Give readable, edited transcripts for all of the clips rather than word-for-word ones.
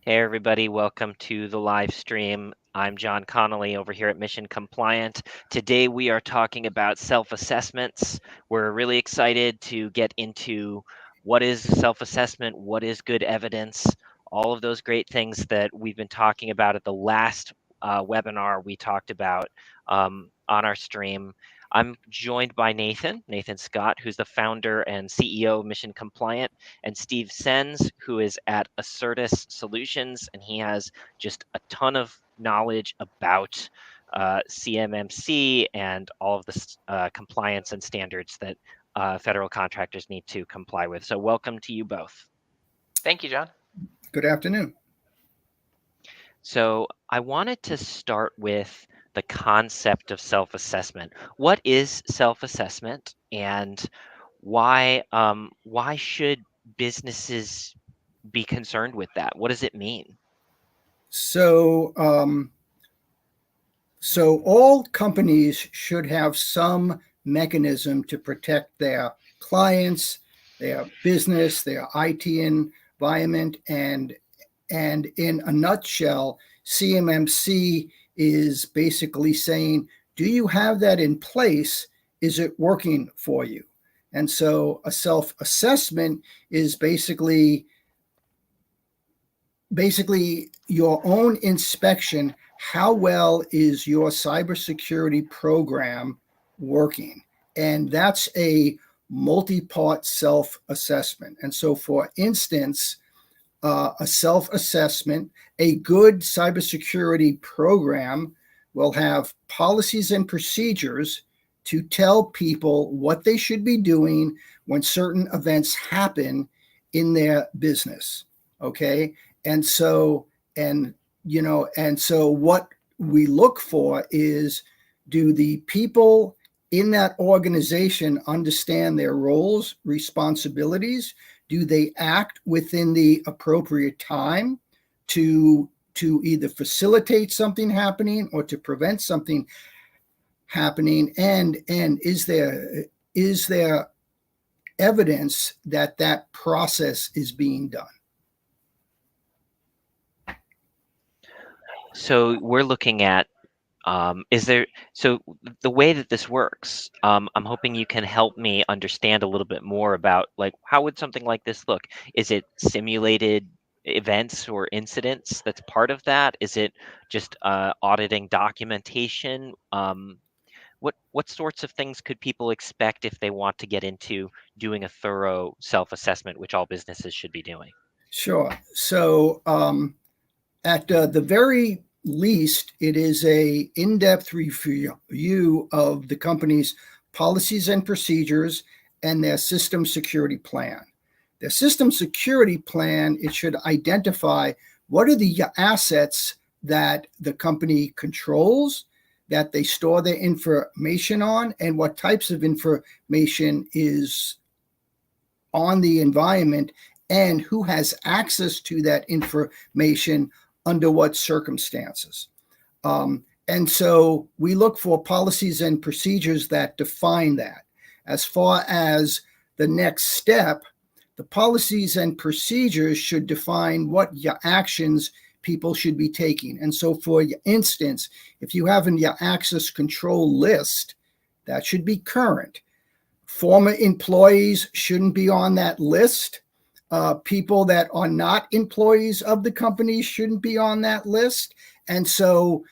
Hey everybody, welcome to the live stream. I'm John Connolly over here at Mission Compliant. Today we are talking about self-assessments. We're really excited to get into what is self-assessment, what is good evidence, all of those great things that we've been talking about at the last webinar we talked about on our stream. I'm joined by Nathan Scott, who's the founder and CEO of Mission Compliant, and Steve Sens, who is at Assertus Solutions, and he has just a ton of knowledge about CMMC and all of the compliance and standards that federal contractors need to comply with. So welcome to you both. Thank you, John. Good afternoon. So I wanted to start with the concept of self-assessment. What is self-assessment, and why should businesses be concerned with that? What does it mean? So all companies should have some mechanism to protect their clients, their business, their IT environment, and in a nutshell, CMMC is basically saying, do you have that in place? Is it working for you? And so a self-assessment is basically your own inspection. How well is your cybersecurity program working? And that's a multi-part self-assessment. And so, for instance, a self-assessment, a good cybersecurity program will have policies and procedures to tell people what they should be doing when certain events happen in their business. Okay. And so what we look for is, do the people in that organization understand their roles, responsibilities? Do they act within the appropriate time to either facilitate something happening or to prevent something happening? And is there evidence that that process is being done? So we're looking at so the way that this works, I'm hoping you can help me understand a little bit more about, like, how would something like this look? Is it simulated events or incidents that's part of that? Is it just auditing documentation? What sorts of things could people expect if they want to get into doing a thorough self-assessment, which all businesses should be doing? Sure. So at the very least, it is a in-depth review of the company's policies and procedures and their system security plan. Their system security plan, it should identify what are the assets that the company controls, that they store their information on, and what types of information is on the environment, and who has access to that information under what circumstances. And so we look for policies and procedures that define that. As far as the next step, the policies and procedures should define what your actions people should be taking. And so, for instance, if you have your access control list, that should be current. Former employees shouldn't be on that list. People that are not employees of the company shouldn't be on that list. And so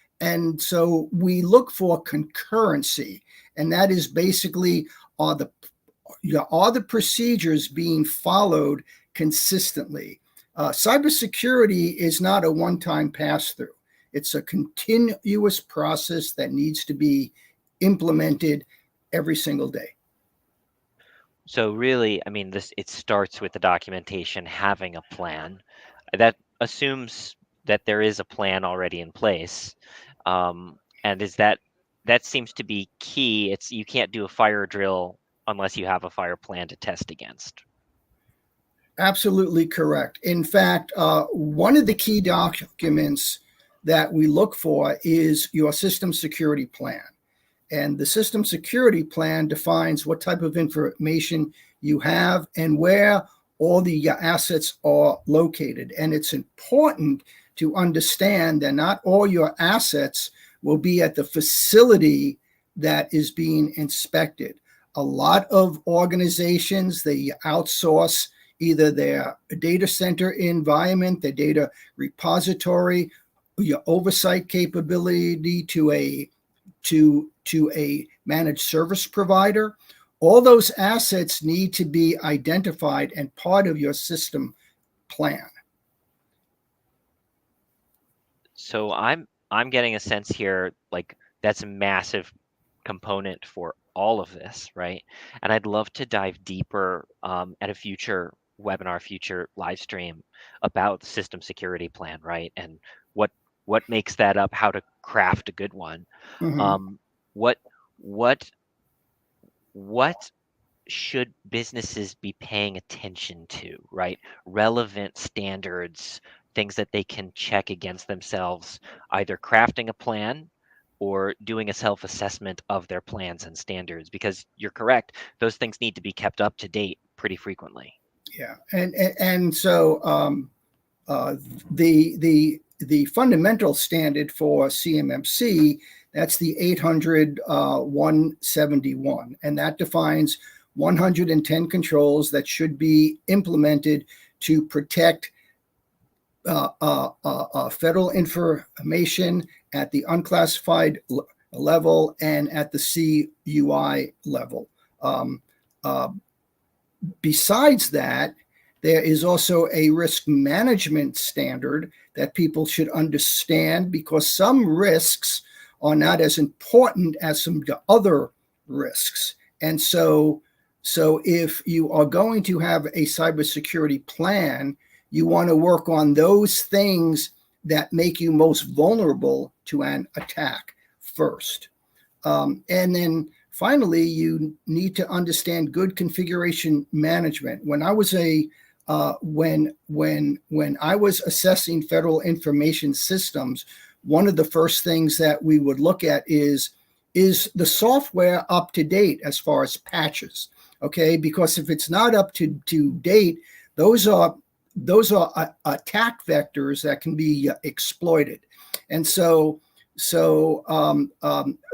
we look for concurrency, and that is basically, are the procedures being followed consistently? Cybersecurity is not a one-time pass-through. It's a continuous process that needs to be implemented every single day. So really, I mean, it starts with the documentation, having a plan. That assumes that there is a plan already in place. And that seems to be key. You can't do a fire drill unless you have a fire plan to test against. Absolutely correct. In fact, one of the key documents that we look for is your system security plan. And the system security plan defines what type of information you have and where all the assets are located. And it's important to understand that not all your assets will be at the facility that is being inspected. A lot of organizations, they outsource either their data center environment, their data repository, your oversight capability to a managed service provider. All those assets need to be identified and part of your system plan. So I'm getting a sense here, like that's a massive component for all of this, right? And I'd love to dive deeper at a future webinar, future live stream about the system security plan, right? And what what makes that up, how to craft a good one. Mhm. Um, what what what should businesses be paying attention to, right? Relevant standards, things that they can check against themselves, either crafting a plan or doing a self assessment of their plans and standards, because you're correct, those things need to be kept up to date pretty frequently. Yeah, and so uh, the fundamental standard for CMMC, that's the 800 171, and that defines 110 controls that should be implemented to protect federal information at the unclassified level and at the CUI level. Um, uh, Besides that, there is also a risk management standard that people should understand, because some risks are not as important as some other risks. And so if you are going to have a cybersecurity plan, you want to work on those things that make you most vulnerable to an attack first. And then finally, you need to understand good configuration management. When I was when I was assessing federal information systems, one of the first things that we would look at is the software up to date as far as patches. Okay, because if it's not up to date, those are attack vectors that can be exploited. And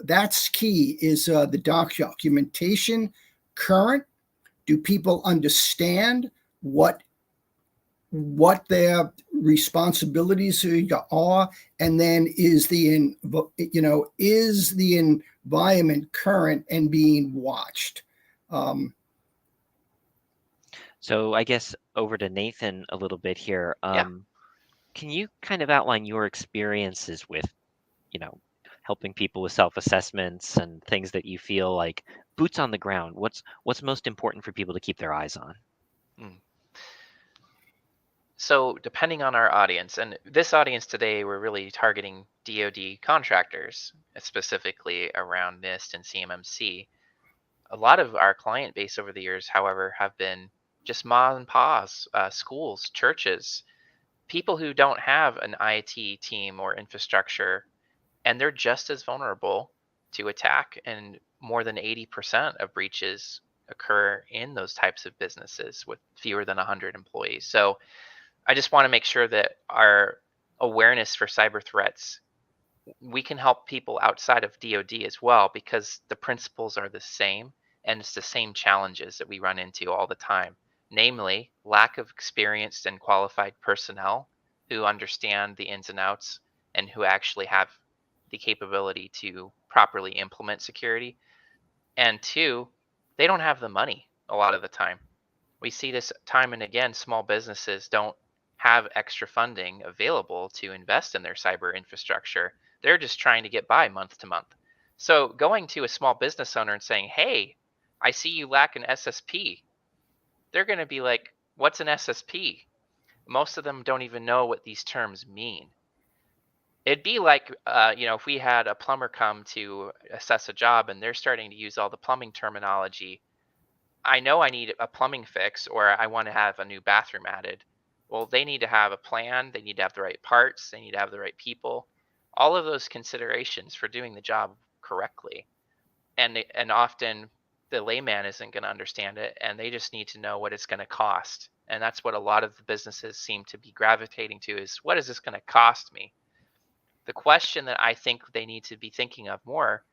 that's key, is the documentation current? Do people understand what their responsibilities are? And then is the environment current and being watched? Um, So I guess over to Nathan a little bit here. Yeah. Can you kind of outline your experiences with, you know, helping people with self-assessments and things that you feel like boots on the ground? What's most important for people to keep their eyes on? Mm. So, depending on our audience, and this audience today, we're really targeting DoD contractors, specifically around NIST and CMMC. A lot of our client base over the years, however, have been just ma and pa's, schools, churches, people who don't have an IT team or infrastructure, and they're just as vulnerable to attack. And more than 80% of breaches occur in those types of businesses with fewer than 100 employees. So, I just want to make sure that our awareness for cyber threats, we can help people outside of DoD as well, because the principles are the same and it's the same challenges that we run into all the time. Namely, lack of experienced and qualified personnel who understand the ins and outs and who actually have the capability to properly implement security. And two, they don't have the money a lot of the time. We see this time and again. Small businesses don't have extra funding available to invest in their cyber infrastructure. They're just trying to get by month to month. So going to a small business owner and saying, hey, I see you lack an SSP, they're going to be like, what's an SSP? Most of them don't even know what these terms mean. It'd be like, if we had a plumber come to assess a job and they're starting to use all the plumbing terminology. I know I need a plumbing fix or I want to have a new bathroom added. Well, they need to have a plan, they need to have the right parts, they need to have the right people. All of those considerations for doing the job correctly. And often the layman isn't going to understand it, and they just need to know what it's going to cost And that's what a lot of the businesses seem to be gravitating to, is what is this going to cost me? The question that I think they need to be thinking of more,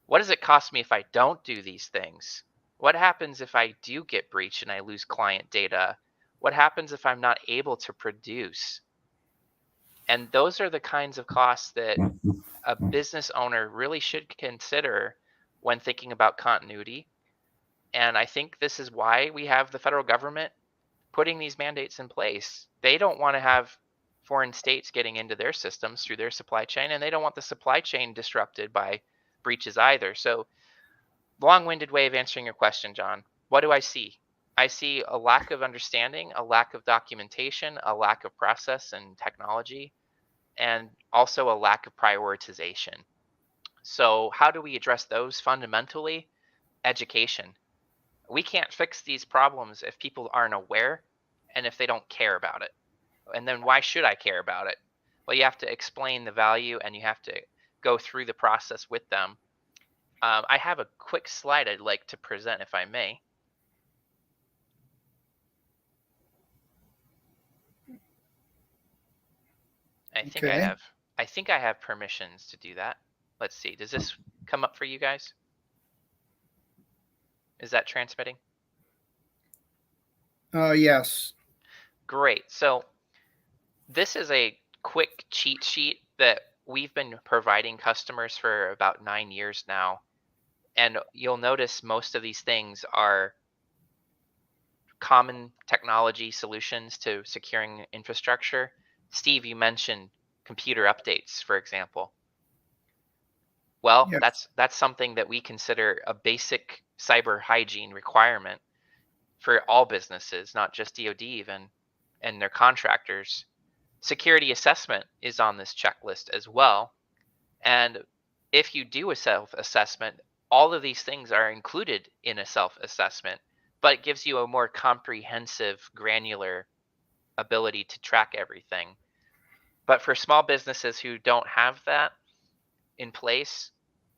what does it cost me if I don't do these things? What happens if I do get breached and I lose client data? What happens if I'm not able to produce? And those are the kinds of costs that a business owner really should consider when thinking about continuity. And I think this is why we have the federal government putting these mandates in place. They don't want to have foreign states getting into their systems through their supply chain, and they don't want the supply chain disrupted by breaches either. So, long-winded way of answering your question, John. What do I see? I see a lack of understanding, a lack of documentation, a lack of process and technology, and also a lack of prioritization. So, how do we address those? Fundamentally, education. We can't fix these problems if people aren't aware and if they don't care about it. And then why should I care about it? Well, you have to explain the value and you have to go through the process with them. I have a quick slide I'd like to present, if I may. Okay. I think I have permissions to do that. Let's see. Does this come up for you guys? Is that transmitting? Yes. Great. So this is a quick cheat sheet that we've been providing customers for about 9 years now. And you'll notice most of these things are common technology solutions to securing infrastructure. Steve, you mentioned computer updates, for example. Well, Yes. that's something that we consider a basic cyber hygiene requirement for all businesses, not just DoD even, and their contractors. Security assessment is on this checklist as well. And if you do a self-assessment, all of these things are included in a self-assessment, but it gives you a more comprehensive, granular ability to track everything. But for small businesses who don't have that in place,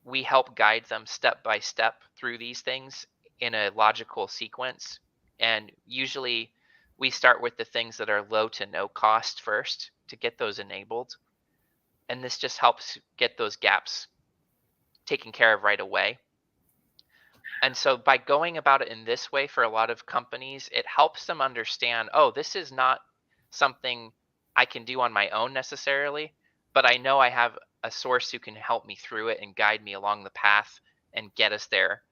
we help guide them step by step through these things in a logical sequence. And usually we start with the things that are low to no cost first to get those enabled. And this just helps get those gaps taken care of right away. And so by going about it in this way for a lot of companies, it helps them understand, oh, this is not something I can do on my own necessarily, but I know I have a source who can help me through it and guide me along the path and get us there.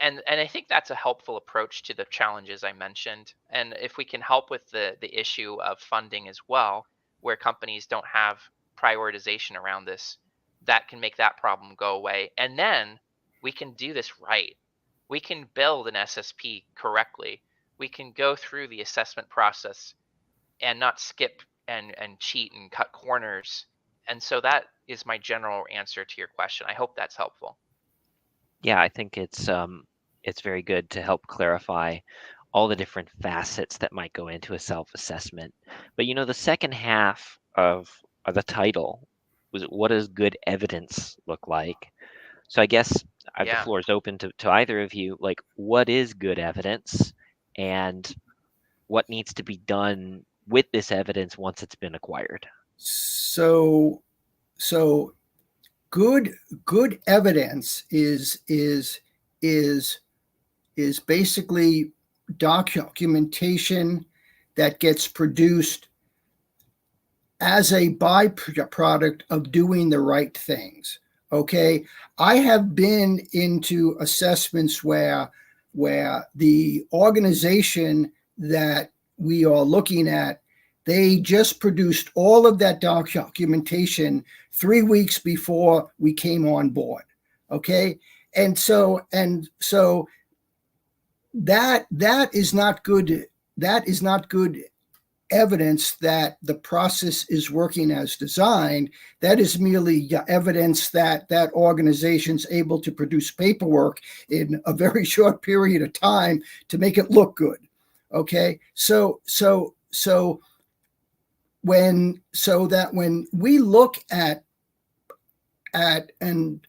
And I think that's a helpful approach to the challenges I mentioned. And if we can help with the issue of funding as well, where companies don't have prioritization around this, that can make that problem go away. And then we can do this right. We can build an SSP correctly. We can go through the assessment process and not skip and cheat and cut corners. And so that is my general answer to your question. I hope that's helpful. Yeah, I think it's very good to help clarify all the different facets that might go into a self-assessment. But the second half of the title was, what does good evidence look like? So I guess the Yeah. floor is open to either of you. Like, what is good evidence, and what needs to be done with this evidence once it's been acquired? So good evidence is basically documentation that gets produced as a byproduct of doing the right things. Okay, I have been into assessments where the organization that we are looking at, they just produced all of that documentation 3 weeks before we came on board. Okay, and so that is not good. That is not good evidence that the process is working as designed. That is merely evidence that that organization's able to produce paperwork in a very short period of time to make it look good. Okay, so when we look at an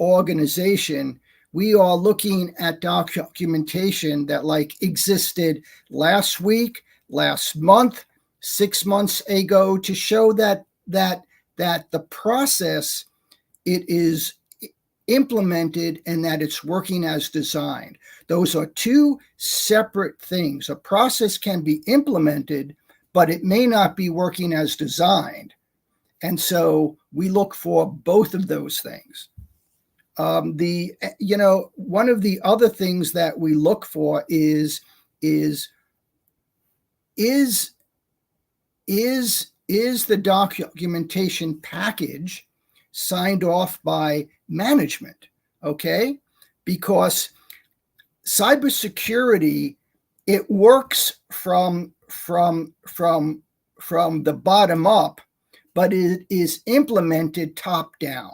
organization, we are looking at documentation that like existed last week, last month, 6 months ago, to show that the process, it is implemented and that it's working as designed. Those are two separate things. A process can be implemented, but it may not be working as designed. And so we look for both of those things. One of the other things that we look for is is is the documentation package signed off by management? Okay, because cybersecurity, it works from the bottom up, but it is implemented top down.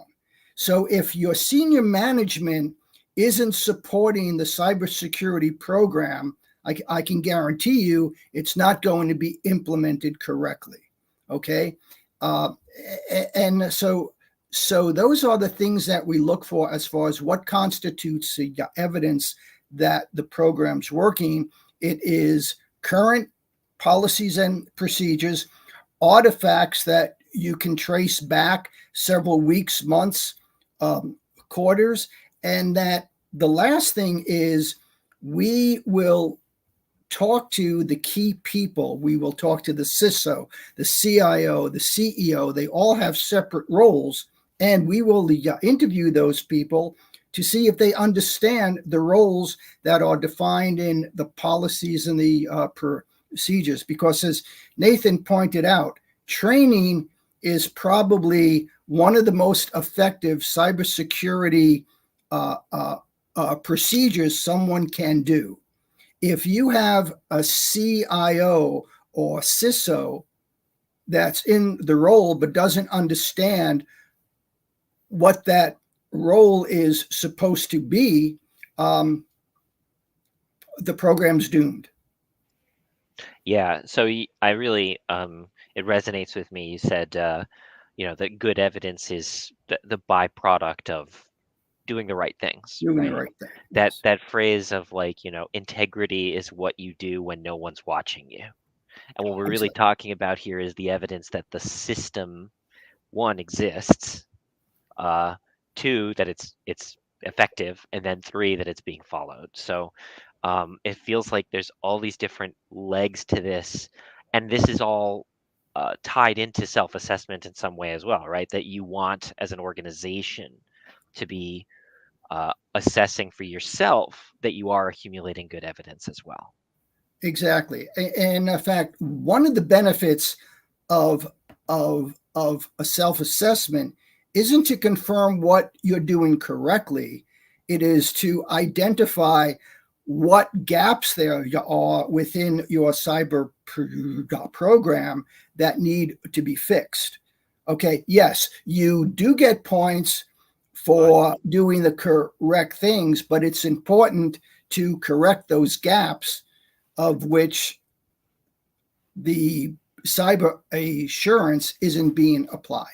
So if your senior management isn't supporting the cybersecurity program, I can guarantee you it's not going to be implemented correctly. Okay, and so those are the things that we look for as far as what constitutes the evidence that the program's working. It is current policies and procedures, artifacts that you can trace back several weeks, months, quarters, and that the last thing is we will talk to the key people. We will talk to the CISO, the CIO, the CEO. They all have separate roles, and we will interview those people to see if they understand the roles that are defined in the policies and the procedures. Because as Nathan pointed out, training is probably one of the most effective cybersecurity procedures someone can do. If you have a CIO or CISO that's in the role but doesn't understand what that role is supposed to be, the program's doomed. Yeah, so I really it resonates with me. You said that good evidence is the byproduct of doing the right things, Doing the right? right thing. That Yes. that phrase of like, integrity is what you do when no one's watching you. And what we're really Exactly. talking about here is the evidence that the system, one, exists, uh, two, that it's effective, and then three, that it's being followed. So it feels like there's all these different legs to this, and this is all tied into self-assessment in some way as well, right? That you want as an organization to be assessing for yourself that you are accumulating good evidence as well. Exactly. And in fact, one of the benefits of of a self-assessment isn't to confirm what you're doing correctly. It is to identify what gaps there are within your cyber program that need to be fixed. Okay, yes, you do get points for doing the correct things, but it's important to correct those gaps of which the cyber assurance isn't being applied.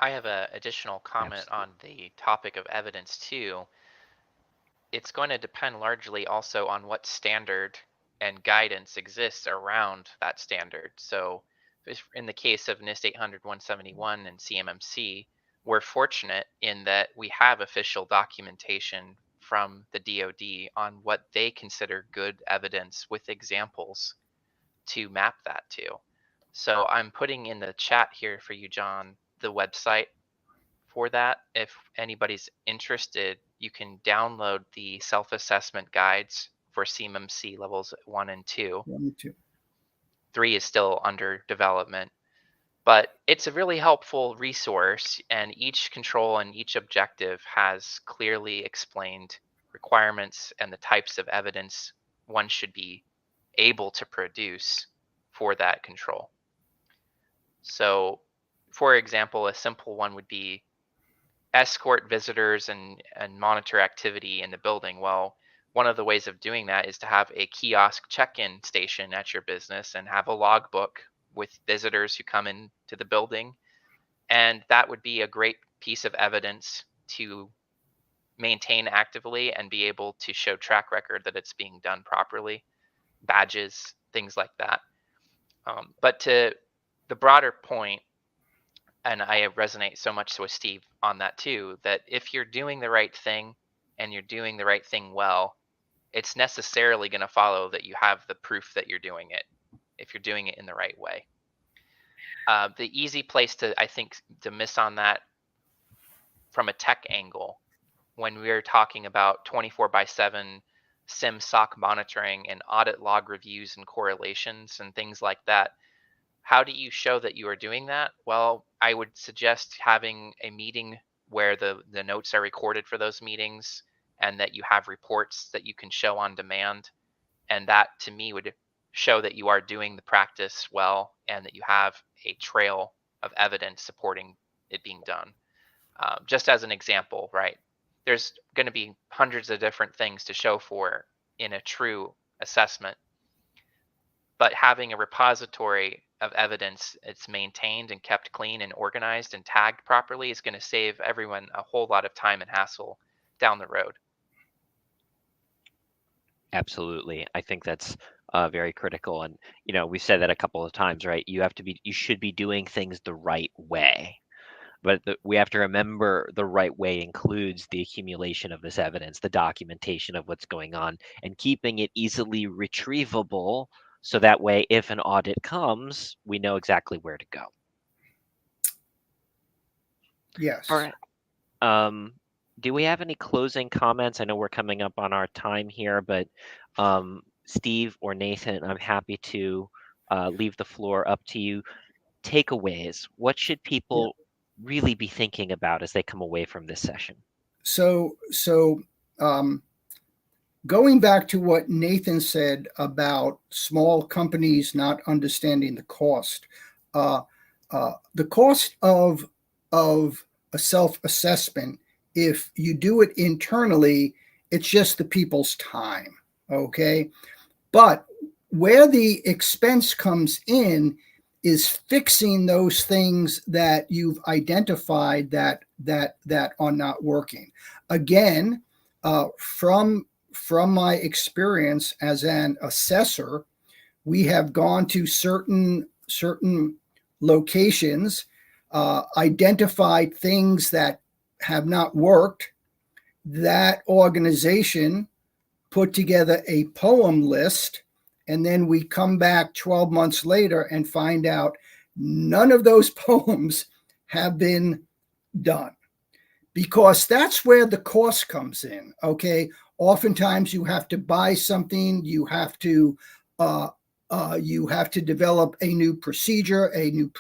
I have an additional comment Absolutely. on the topic of evidence too. It's going to depend largely also on what standard and guidance exists around that standard. So in the case of NIST 800-171 and CMMC, we're fortunate in that we have official documentation from the DoD on what they consider good evidence with examples to map that to. So I'm putting in the chat here for you, John, the website for that. If anybody's interested, you can download the self-assessment guides for CMMC levels 1 and 2. 3 is still under development, but it's a really helpful resource, and each control and each objective has clearly explained requirements and the types of evidence one should be able to produce for that control. So, for example, a simple one would be escort visitors and monitor activity in the building. Well, one of the ways of doing that is to have a kiosk check-in station at your business and have a logbook with visitors who come into the building. And that would be a great piece of evidence to maintain actively and be able to show track record that it's being done properly, badges, things like that. But to the broader point, and I resonate so much with Steve on that too, that if you're doing the right thing and you're doing the right thing well, it's necessarily going to follow that you have the proof that you're doing it if you're doing it in the right way. The easy place to, I think, to miss on that from a tech angle, when we're talking about 24/7 SIM SOC monitoring and audit log reviews and correlations and things like that, how do you show that you are doing that? Well, I would suggest having a meeting where the notes are recorded for those meetings and that you have reports that you can show on demand. And that to me would show that you are doing the practice well and that you have a trail of evidence supporting it being done. Just as an example, right? There's going to be hundreds of different things to show for in a true assessment, but having a repository of evidence it's maintained and kept clean and organized and tagged properly is going to save everyone a whole lot of time and hassle down the road. Absolutely. I think that's very critical. And, we've said that a couple of times, right? You should be doing things the right way. But we have to remember the right way includes the accumulation of this evidence, the documentation of what's going on, and keeping it easily retrievable. So that way, if an audit comes, we know exactly where to go. Yes. All right. Do we have any closing comments? I know we're coming up on our time here, but Steve or Nathan, I'm happy to leave the floor up to you. Takeaways. What should people really be thinking about as they come away from this session? So going back to what Nathan said about small companies not understanding the cost, the cost of a self-assessment, if you do it internally, it's just the people's time, okay? But where the expense comes in is fixing those things that you've identified that are not working. Again, from my experience as an assessor, we have gone to certain locations, identified things that have not worked. That organization put together a poem list, and then we come back 12 months later and find out none of those poems have been done, because that's where the cost comes in. Okay, oftentimes you have to buy something, you have to develop a new procedure, a new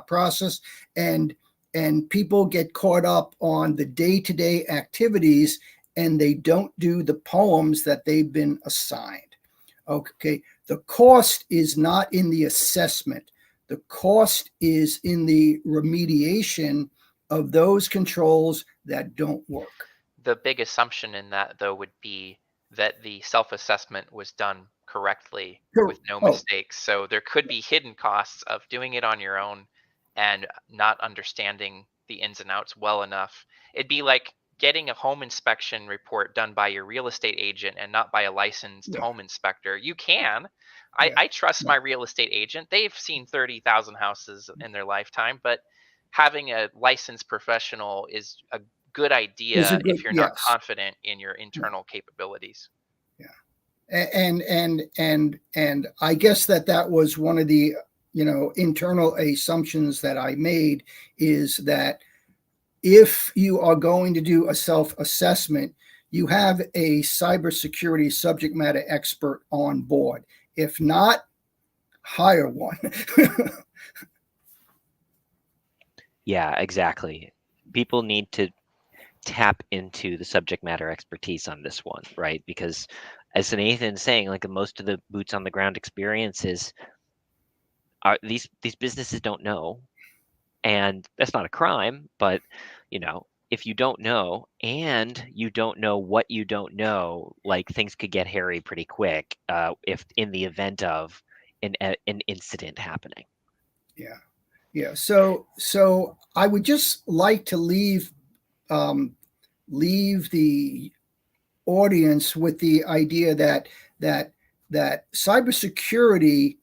process, and people get caught up on the day-to-day activities, and they don't do the poems that they've been assigned. Okay, the cost is not in the assessment. The cost is in the remediation of those controls that don't work. The big assumption in that, though, would be that the self-assessment was done correctly with no mistakes. So there could be hidden costs of doing it on your own and not understanding the ins and outs well enough. It'd be like getting a home inspection report done by your real estate agent and not by a licensed home inspector. You can. I trust my real estate agent. They've seen 30,000 houses in their lifetime, but having a licensed professional is a good idea if you're not confident in your internal capabilities. And I guess that was one of the internal assumptions that I made, is that if you are going to do a self-assessment, you have a cybersecurity subject matter expert on board. If not, hire one. Yeah, exactly. People need to tap into the subject matter expertise on this one, right? Because as Nathan's saying, like most of the boots on the ground experiences are these businesses don't know. And that's not a crime, but if you don't know and you don't know what you don't know, like things could get hairy pretty quick if in the event of an incident happening. Yeah. So I would just like to leave leave the audience with the idea that cybersecurity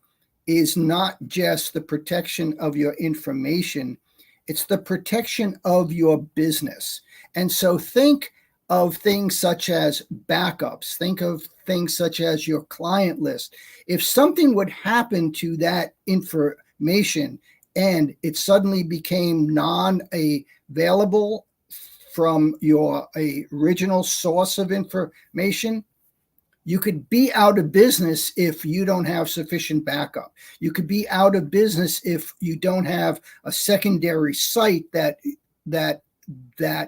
is not just the protection of your information, it's the protection of your business. And so think of things such as backups, think of things such as your client list. If something would happen to that information and it suddenly became non-available from your original source of information, you could be out of business if you don't have sufficient backup. You could be out of business if you don't have a secondary site that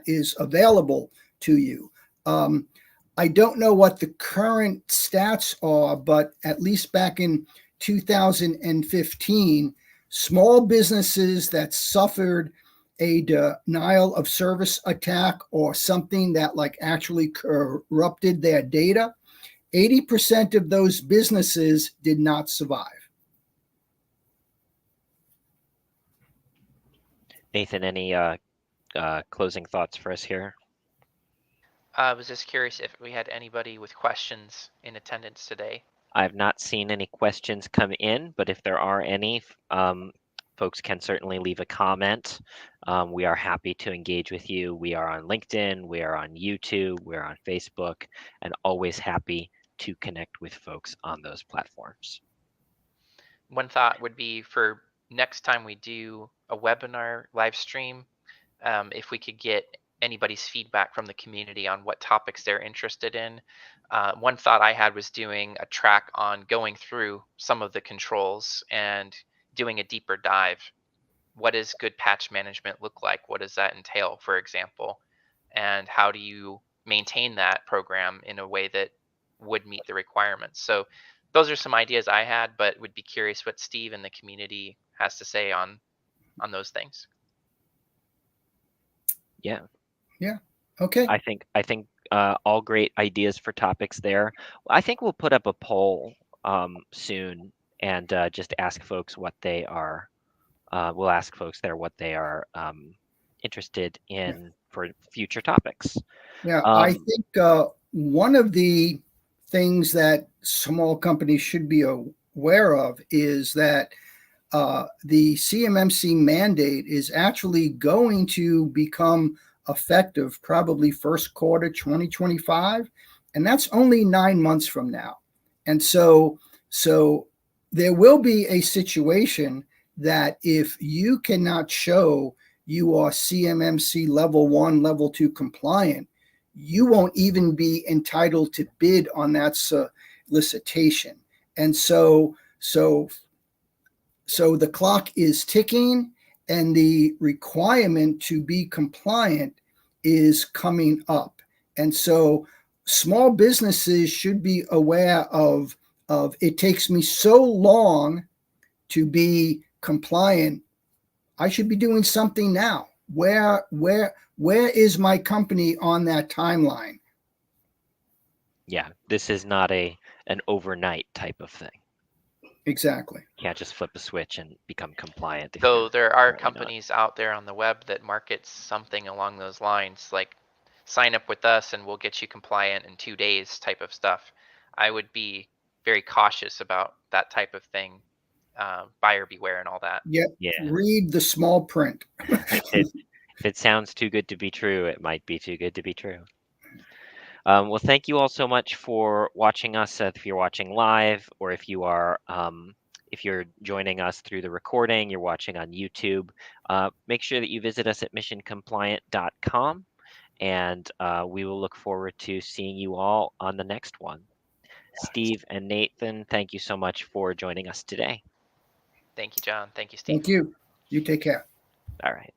is available to you. I don't know what the current stats are, but at least back in 2015, small businesses that suffered a denial of service attack or something that like actually corrupted their data, 80% of those businesses did not survive. Nathan, any closing thoughts for us here? I was just curious if we had anybody with questions in attendance today. I've not seen any questions come in, but if there are any, folks can certainly leave a comment. We are happy to engage with you. We are on LinkedIn, we are on YouTube, we're on Facebook, and always happy to connect with folks on those platforms. One thought would be for next time we do a webinar live stream, if we could get anybody's feedback from the community on what topics they're interested in. One thought I had was doing a track on going through some of the controls and doing a deeper dive. What does good patch management look like? What does that entail, for example? And how do you maintain that program in a way that would meet the requirements? So those are some ideas I had, but would be curious what Steve and the community has to say on those things. Yeah. Yeah. Okay. I think all great ideas for topics there. I think we'll put up a poll soon and just ask folks what they are. We'll ask folks there what they are interested in for future topics. Yeah, I think one of the things that small companies should be aware of is that the CMMC mandate is actually going to become effective probably first quarter 2025, and that's only 9 months from now. And so there will be a situation that if you cannot show you are CMMC level 1, level 2 compliant, you won't even be entitled to bid on that solicitation. And so the clock is ticking, and the requirement to be compliant is coming up. And so small businesses should be aware of it takes me so long to be compliant. I should be doing something now. Where is my company on that timeline? Yeah, this is not an overnight type of thing. Exactly. You can't just flip a switch and become compliant. Though there are companies out there on the web that market something along those lines, like sign up with us and we'll get you compliant in 2 days type of stuff. I would be very cautious about that type of thing. Buyer beware and all that. Yep. Yeah. Read the small print. If it sounds too good to be true, it might be too good to be true. Well, thank you all so much for watching us. If you're watching live, or if you're joining us through the recording, you're watching on YouTube, make sure that you visit us at missioncompliant.com, and we will look forward to seeing you all on the next one. Steve and Nathan, thank you so much for joining us today. Thank you, John. Thank you, Steve. Thank you. You take care. All right.